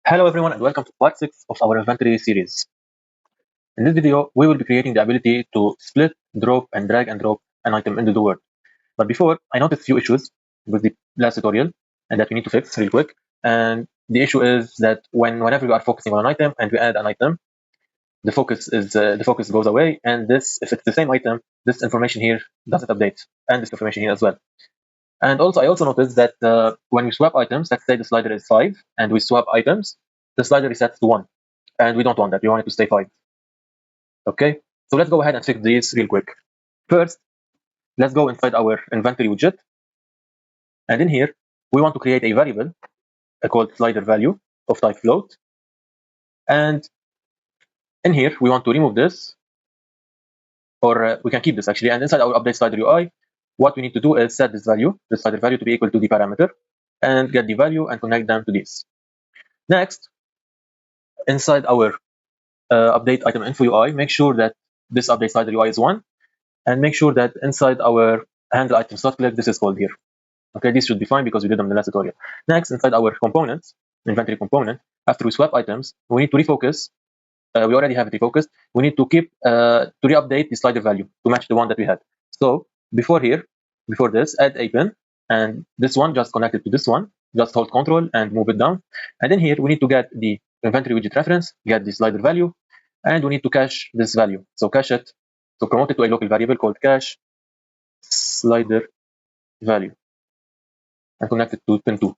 Hello everyone and welcome to part 6 of our inventory series. In this video, we will be creating the ability to split, drop, and drag and drop an item into the world. But before, I noticed a few issues with the last tutorial and that we need to fix real quick. And the issue is that whenever we are focusing on an item and we add an item, the focus goes away. And this, if it's the same item, this information here doesn't update, and this information here as well. And also, I also noticed that when we swap items, let's say the slider is 5, and we swap items, the slider resets to 1. And we don't want that. We want it to stay 5. Okay, so let's go ahead and fix these real quick. First, let's go inside our inventory widget. And in here, we want to create a variable called slider value of type float. And in here, we want to remove this, or we can keep this actually. And inside our update slider UI, what we need to do is set this value, the slider value, to be equal to the parameter, and get the value and connect them to this. Next, inside our update item info UI, make sure that this update slider UI is 1, and make sure that inside our handle item slot click, this is called here. Okay, this should be fine because we did them in the last tutorial. Next, inside our components, inventory component, after we swap items, we need to refocus. We already have it refocused. We need to keep to re-update the slider value to match the one that we had. So before this, add a pin, and this one just connect it to this one. Just hold Control and move it down. And then here we need to get the inventory widget reference, get the slider value, and we need to cache this value. So cache it, so promote it to a local variable called cache slider value, and connect it to pin 2.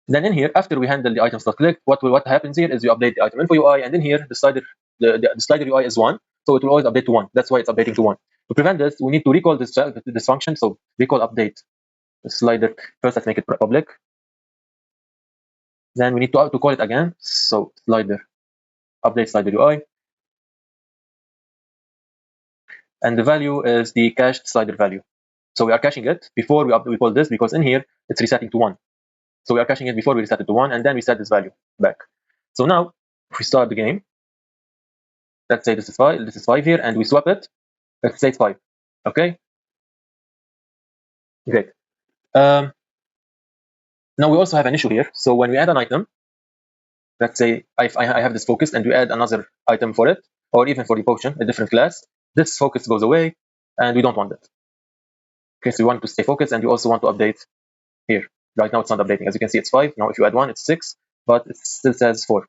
Then in here, after we handle the item slot click, what happens here is we update the item info UI, and in here the slider UI is 1, so it will always update to 1. That's why it's updating to 1. To prevent this, we need to recall this function. So recall update the slider. First, let's make it public. Then we need to call it again. So slider update slider UI, and the value is the cached slider value. So we are caching it before we call this, because in here it's resetting to 1. So we are caching it before we reset it to 1, and then we set this value back. So now, if we start the game, let's say this is 5 here, and we swap it. Let's say it's 5. Okay. Great. Now we also have an issue here. So when we add an item, let's say I have this focus, and we add another item for it, or even for the potion, a different class, this focus goes away, and we don't want that. Okay, so we want to stay focused, and we also want to update here. Right now it's not updating. As you can see, it's 5. Now if you add 1, it's 6, but it still says 4.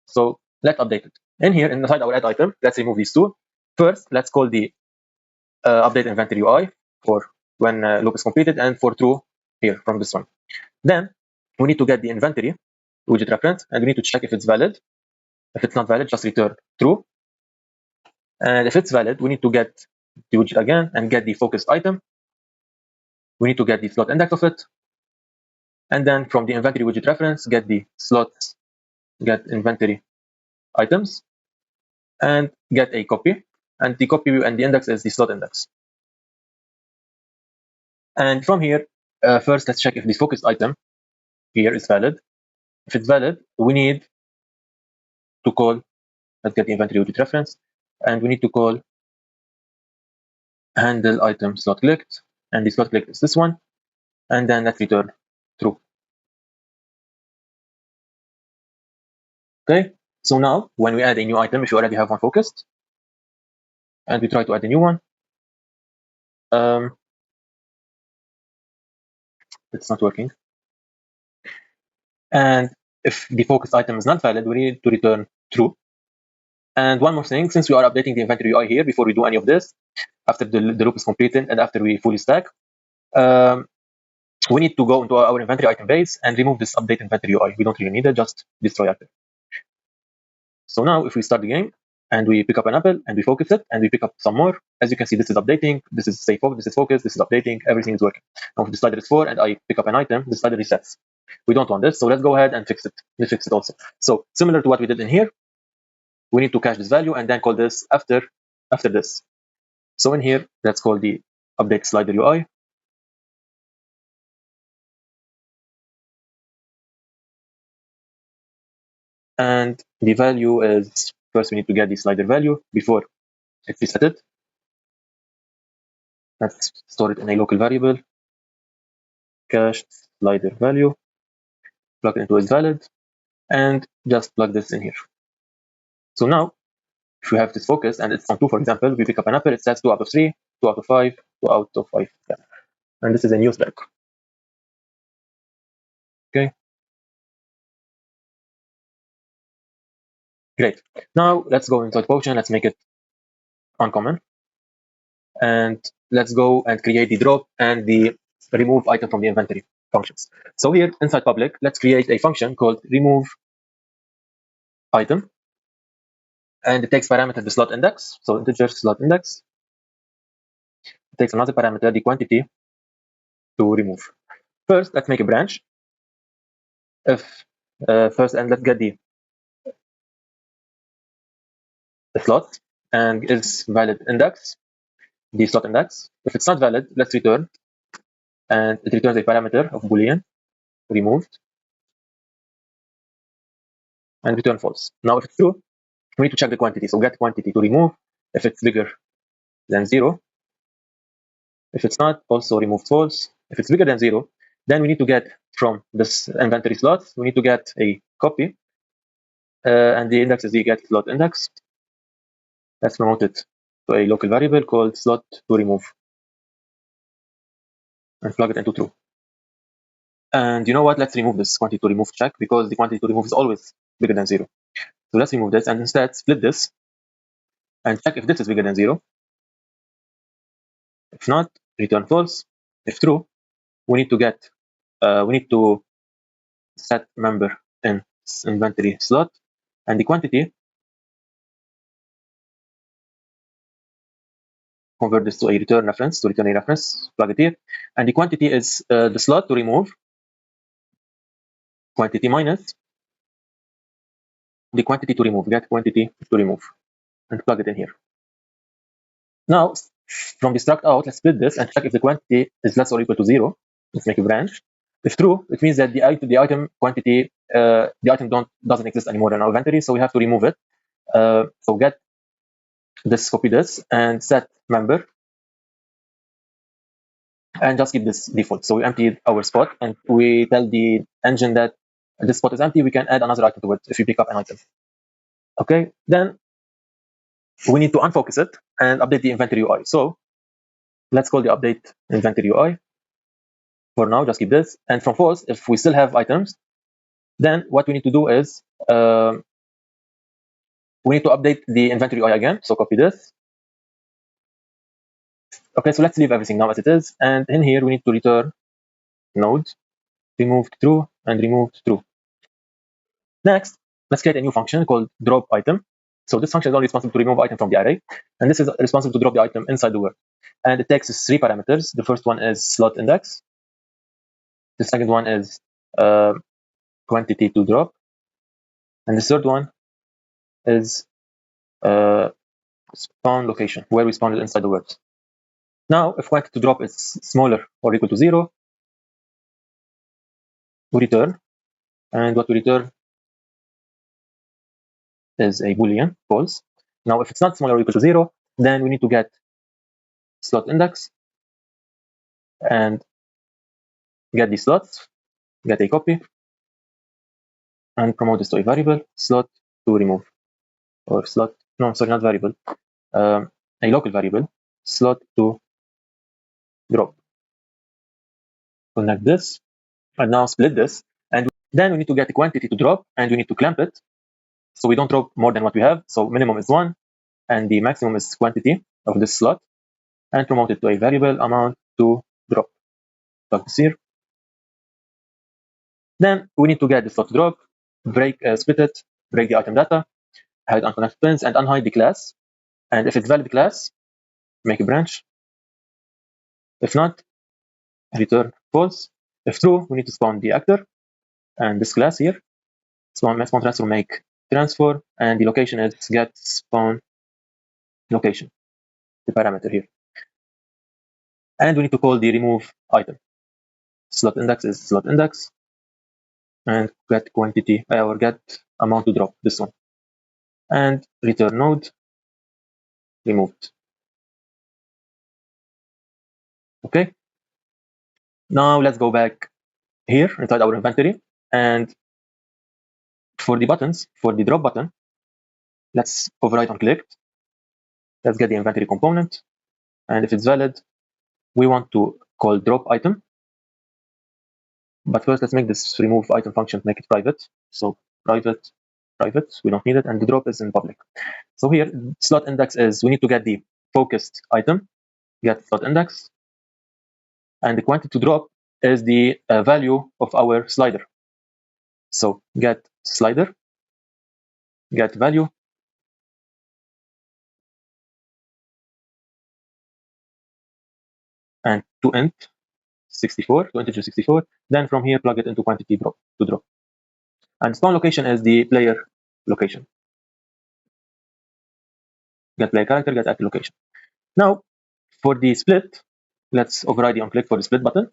So let's update it. In here, inside our add item, let's remove these two. First, let's call the update inventory UI for when loop is completed, and for true here from this one. Then we need to get the inventory widget reference, and we need to check if it's valid. If it's not valid, just return true. And if it's valid, we need to get the widget again and get the focused item. We need to get the slot index of it. And then from the inventory widget reference, get the slots, get inventory items, and get a copy. And the copy and the index is the slot index. And from here, first let's check if the focused item here is valid. If it's valid, we need to call, let's get the inventory widget reference, and we need to call handle item slot clicked, and the slot clicked is this one, and then let's return true. Okay, so now when we add a new item, if you already have one focused, and we try to add a new one, it's not working. And if the focused item is not valid, we need to return true. And one more thing, since we are updating the inventory UI here, before we do any of this, after the loop is completed and after we fully stack, we need to go into our inventory item base and remove this update inventory UI. We don't really need it, just destroy it. So now if we start the game and we pick up an apple and we focus it and we pick up some more, as you can see, this is updating, this is stay focused, this is focused, this is updating, everything is working. Now if the slider is 4 and I pick up an item, the slider resets. We don't want this, so let's go ahead and fix it. We fix it also. So similar to what we did in here, we need to cache this value and then call this after this. So in here, let's call the update slider UI. And the value is, first we need to get the slider value before it's resetted. Let's store it in a local variable, cached slider value, plug it into is valid, and just plug this in here. So now, if we have this focus and it's on 2, for example, we pick up an apple, it says 2 out of 3, 2 out of 5, 2 out of 5. Yeah. And this is a new spec. Okay. Great. Now let's go inside quotient. Let's make it uncommon. And let's go and create the drop and the remove item from the inventory functions. So here inside public, let's create a function called remove item. And it takes parameter the slot index, so integer slot index. It takes another parameter, the quantity, to remove. First, let's make a branch. If first, and let's get the slot and is valid index, the slot index. If it's not valid, let's return, and it returns a parameter of boolean removed and return false. Now, if it's true, we need to check the quantity. So get quantity to remove. If it's bigger than 0, if it's not, also remove false. If it's bigger than 0, then we need to get from this inventory slot, we need to get a copy, and the index is the get slot index. Let's promote it to a local variable called slot to remove and plug it into true. And you know what? Let's remove this quantity to remove check because the quantity to remove is always bigger than 0. So let's remove this and instead split this and check if this is bigger than 0. If not, return false. If true, we need to set member in inventory slot, and the quantity, convert this to a return reference, to return a reference, plug it here, and the quantity is the slot to remove, quantity minus the quantity to remove, get quantity to remove, and plug it in here. Now, from the struct out, let's split this and check if the quantity is less or equal to 0. Let's make a branch. If true, it means that the item quantity, the item doesn't exist anymore in our inventory, so we have to remove it. So get this, copy this, and set member, and just keep this default. So we empty our spot, and we tell the engine that this spot is empty. We can add another item to it if you pick up an item. Okay, then we need to unfocus it and update the inventory UI. So let's call the update inventory UI. For now, just keep this. And from false, if we still have items, then what we need to do is we need to update the inventory UI again. So copy this. Okay, so let's leave everything now as it is. And in here, we need to return node, removed true, and removed true. Next, let's create a new function called drop item. So this function is only responsible to remove item from the array, and this is responsible to drop the item inside the word. And it takes 3 parameters. The first one is slot index. The second one is quantity to drop, and the third one is spawn location, where we spawned it inside the word. Now, if quantity to drop is smaller or equal to 0, we return, and what we return is a boolean false. Now, if it's not smaller or equal to 0, then we need to get slot index and get the slots, get a copy, and promote this to a variable, slot to remove, or slot, no, sorry, not variable, a local variable, slot to drop. Connect this, and now split this, and then we need to get the quantity to drop, and we need to clamp it, so we don't drop more than what we have. So minimum is 1, and the maximum is quantity of this slot, and promote it to a variable amount to drop. Plug this here. Then we need to get the slot to drop, break, split it, break the item data, hide unconnected pins, and unhide the class. And if it's valid class, make a branch. If not, return false. If true, we need to spawn the actor and this class here. Spawn transfer make transfer, and the location is get spawn location, the parameter here. And we need to call the remove item. Slot index is slot index, and get quantity or get amount to drop, this one. And return node removed. Okay. Now let's go back here inside our inventory and For the buttons, for the drop button, let's override on clicked. Let's get the inventory component, and if it's valid, we want to call drop item. But first, let's make this remove item function, make it private. So private, we don't need it, and the drop is in public. So here, slot index is, we need to get the focused item, get slot index, and the quantity to drop is the value of our slider. So get slider, get value, and to int 64, to integer 64. Then from here, plug it into quantity drop to drop. And spawn location is the player location. Get player character, get active location. Now, for the split, let's override the onClick for the split button.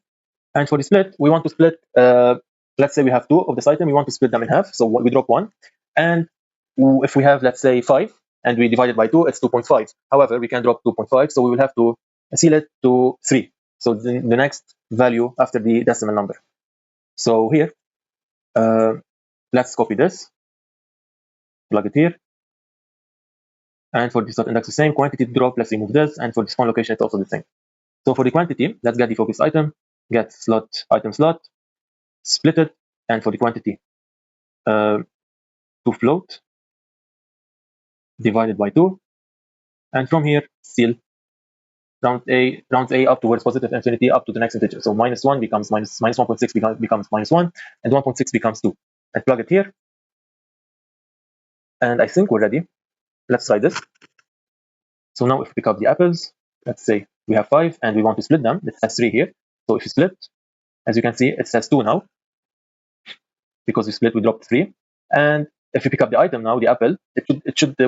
And for the split, we want to split, let's say we have 2 of this item, we want to split them in half. So we drop 1. And if we have, let's say, 5, and we divide it by 2, it's 2.5. However, we can drop 2.5, so we will have to seal it to 3. So the next value after the decimal number. So here, let's copy this, plug it here. And for the slot index, the same quantity to drop, let's remove this. And for the spawn location, it's also the same. So for the quantity, let's get the focus item, get slot item slot, split it, and for the quantity to float, divided by 2. And from here, seal round A up towards positive infinity up to the next integer. So -1 becomes minus 1.6 becomes -1, and 1.6 becomes 2. And plug it here. And I think we're ready. Let's try this. So now if we pick up the apples, let's say we have 5 and we want to split them, it says 3 here. So if you split, as you can see, it says 2 now. Because we split, we dropped 3. And if you pick up the item now, the apple,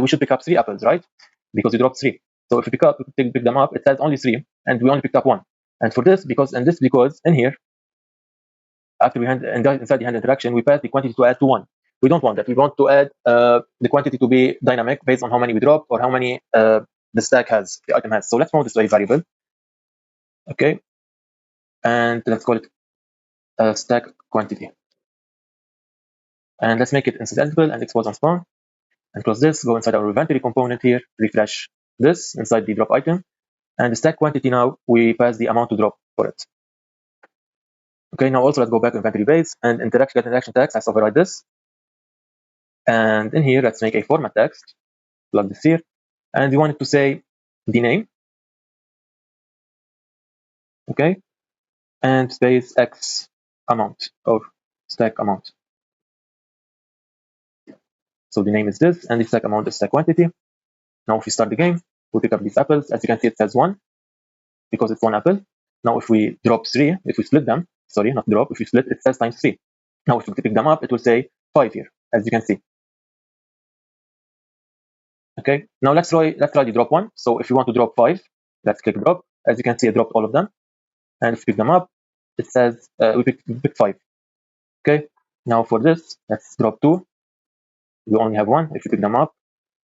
we should pick up 3 apples, right? Because we dropped 3. So if you pick them up, it says only 3, and we only picked up 1. And for this, because in here, after we inside the hand interaction, we pass the quantity to add to 1. We don't want that. We want to add the quantity to be dynamic based on how many we drop or how many the stack has, the item has. So let's move this to a variable. Okay. And let's call it stack quantity. And let's make it incidental and expose on spawn. And close this, go inside our inventory component here, refresh this inside the drop item. And the stack quantity now, we pass the amount to drop for it. Okay, now also let's go back to inventory base and get interaction text. Let's override this. And in here, let's make a format text, plug this here. And we want it to say the name. Okay, and space X amount or stack amount. So the name is this, and the stack amount is stack quantity. Now if we start the game, we pick up these apples. As you can see, it says 1 because it's 1 apple. Now if we drop 3, if we split them, sorry, not drop, if we split, it says times 3. Now if we pick them up, it will say 5 here, as you can see. Okay, now let's try the drop one. So if you want to drop 5, let's click drop. As you can see, I dropped all of them. And if we pick them up, it says we picked 5. Okay, now for this, let's drop 2. We only have 1. If you pick them up,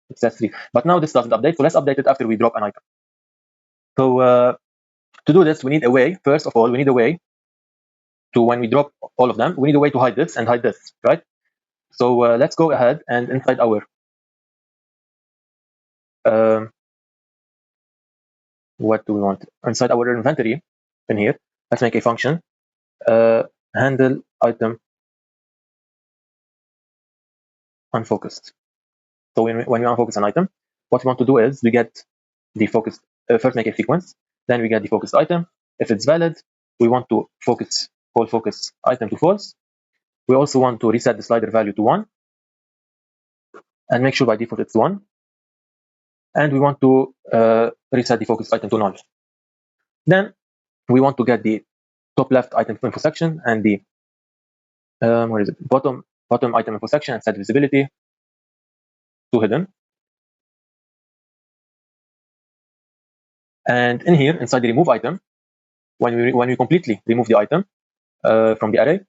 it says 3. But now this doesn't update, so let's update it after we drop an item. So to do this, we need a way. First of all, we need a way to, when we drop all of them, we need a way to hide this and hide this, right? So let's go ahead and inside our what do we want? Inside our inventory in here, let's make a function handle item unfocused. So when we unfocus an item, what we want to do is we get the focused, first make a sequence, then we get the focused item. If it's valid, we want to call focus item to false. We also want to reset the slider value to 1 and make sure by default it's 1. And we want to reset the focus item to null. Then we want to get the top left item info section and the where is it? Bottom item info section and set visibility to hidden. And in here, inside the remove item, when we completely remove the item from the array,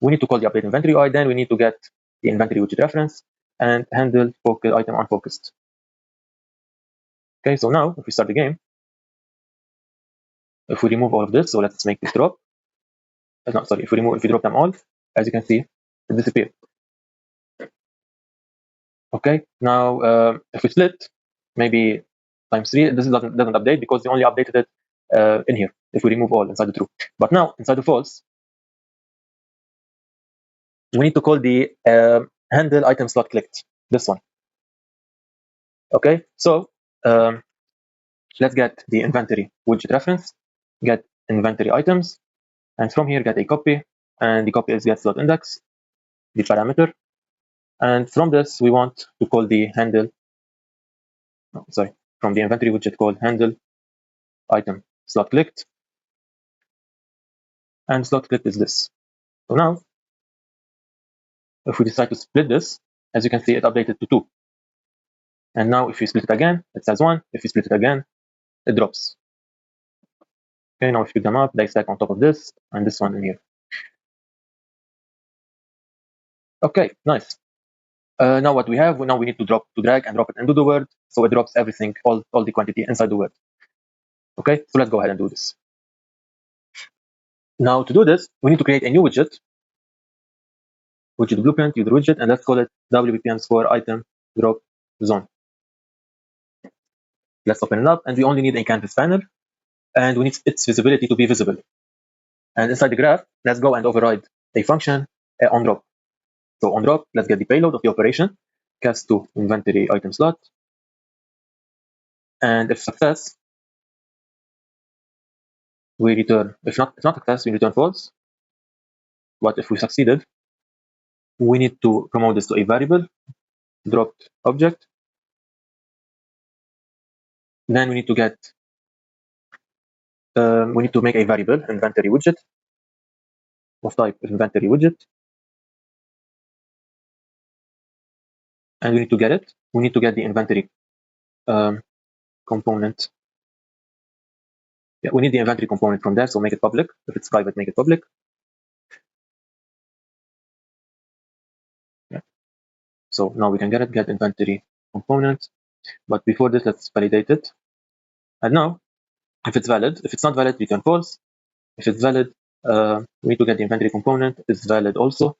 we need to call the update inventory UI. Then we need to get the inventory widget reference and handle focus item unfocused. Okay, so now if we start the game, if we remove all of this, so let's make this drop. No, sorry, if we drop them all, as you can see, it disappeared. Okay, now if we split maybe times 3, this doesn't update because we only updated it in here if we remove all inside the true. But now inside the false, we need to call the handle item slot clicked, this one. Okay, so let's get the inventory widget reference, get inventory items, and from here get a copy, and the copy is get slot index, the parameter, and from this we want to call the handle, sorry, from the inventory widget called handle item slot clicked, and slot clicked is this. So now if we decide to split this, as you can see it updated to 2, and now if we split it again it says 1, if we split it again it drops. Okay, now if you pick them up they stack on top of this and this one in here. Okay, nice. Now what we have, now we need to drag and drop it into the word, so it drops everything, all the quantity inside the word. Okay, so let's go ahead and do this. Now to do this, we need to create a new widget blueprint, user widget, and let's call it WPPM score item drop zone. Let's open it up, and we only need a canvas panel, and we need its visibility to be visible. And inside the graph, let's go and override a function on drop. So on drop, let's get the payload of the operation, cast to inventory item slot, and if success, we return. If not success, we return false. But if we succeeded, we need to promote this to a variable, dropped object. Then we need to get, we need to make a variable, inventory widget, of type inventory widget. And we need to get it. We need to get the inventory component. Yeah, we need the inventory component from there, so make it public. If it's private, make it public. Yeah. So now we can get it, get inventory component. But before this, let's validate it. And now, if it's valid, if it's not valid, return false. If it's valid, we need to get the inventory component. It's valid also.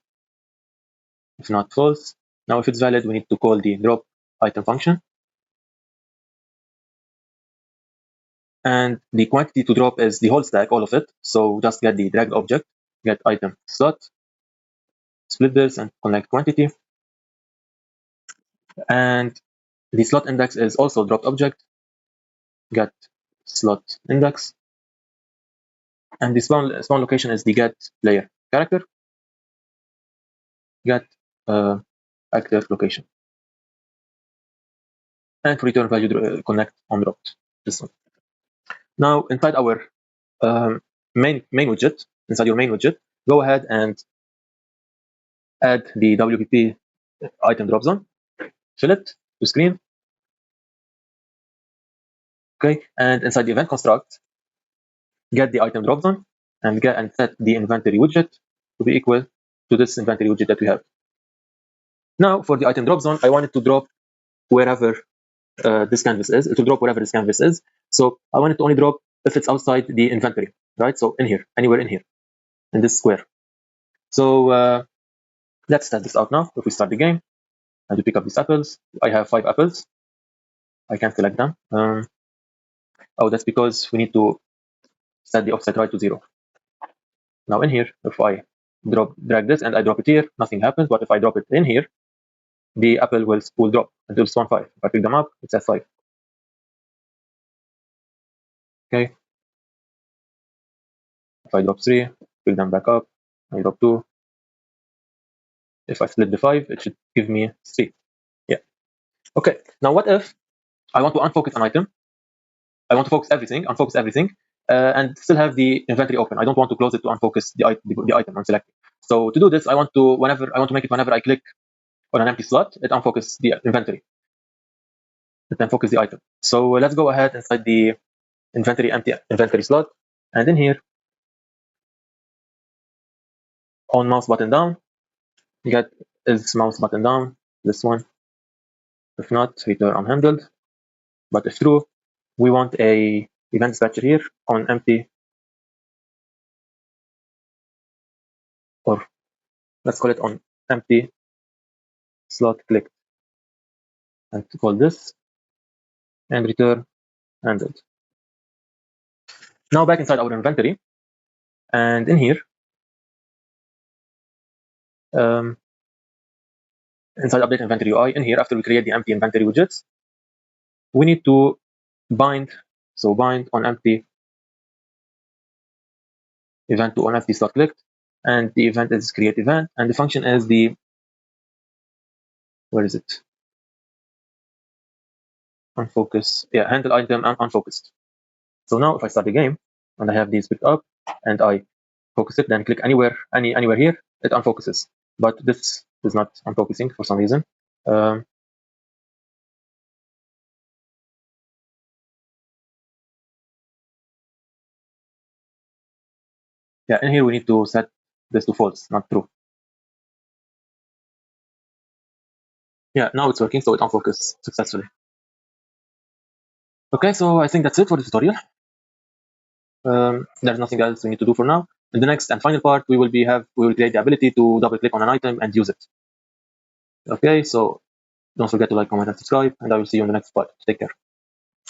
If not, false. Now, if it's valid, we need to call the drop item function. And the quantity to drop is the whole stack, all of it. So just get the dragged object, get item slot, split this and connect quantity. And the slot index is also dropped object, get slot index. And the spawn location is the get player character, get active location. And return value connect on dropped, this one. Now inside our main widget, inside your main widget, go ahead and add the WPP item drop zone, fill it to screen. Okay, and inside the event construct, get the item drop zone and get and set the inventory widget to be equal to this inventory widget that we have. Now for the item drop zone, I want it to drop wherever this canvas is. It will drop wherever this canvas is. So I want it to only drop if it's outside the inventory, right? So in here, anywhere in here, in this square. So let's test this out now. If we start the game and we pick up these apples, I have 5 apples. I can select them. Oh, that's because we need to set the offset right to 0. Now in here, if I drag this and I drop it here, nothing happens. But if I drop it in here, the apple will drop until spawn 5. If I pick them up, it's at 5. Okay. If I drop 3, pick them back up, I drop 2. If I split the 5, it should give me 3. Yeah. Okay. Now what if I want to unfocus an item? I want to unfocus everything, and still have the inventory open. I don't want to close it to unfocus the item I'm selecting. So to do this, I want to make it whenever I click on an empty slot, it unfocus the inventory. It unfocus the item. So let's go ahead inside the empty inventory slot, and in here, on mouse button down, get is mouse button down, this one. If not, return unhandled. But if true, we want a event dispatcher here on empty, or let's call it on empty slot clicked. and call this and return handled. Now back inside our inventory, and in here, um, inside update inventory UI, in here after we create the empty inventory widgets, we need to bind. So bind on empty event to on empty start clicked, and the event is create event, and the function is the, where is it? Unfocus. Yeah, handle item and unfocused. So now if I start the game and I have these picked up and I focus it, then click anywhere, anywhere here, it unfocuses. But this is not unfocusing for some reason. Yeah, in here we need to set this to false, not true. Yeah, now it's working, so it unfocused successfully. Okay, so I think that's it for the tutorial. There's nothing else we need to do for now. In the next and final part, we will create the ability to double click on an item and use it. Okay, so don't forget to like, comment, and subscribe, and I will see you in the next part. Take care.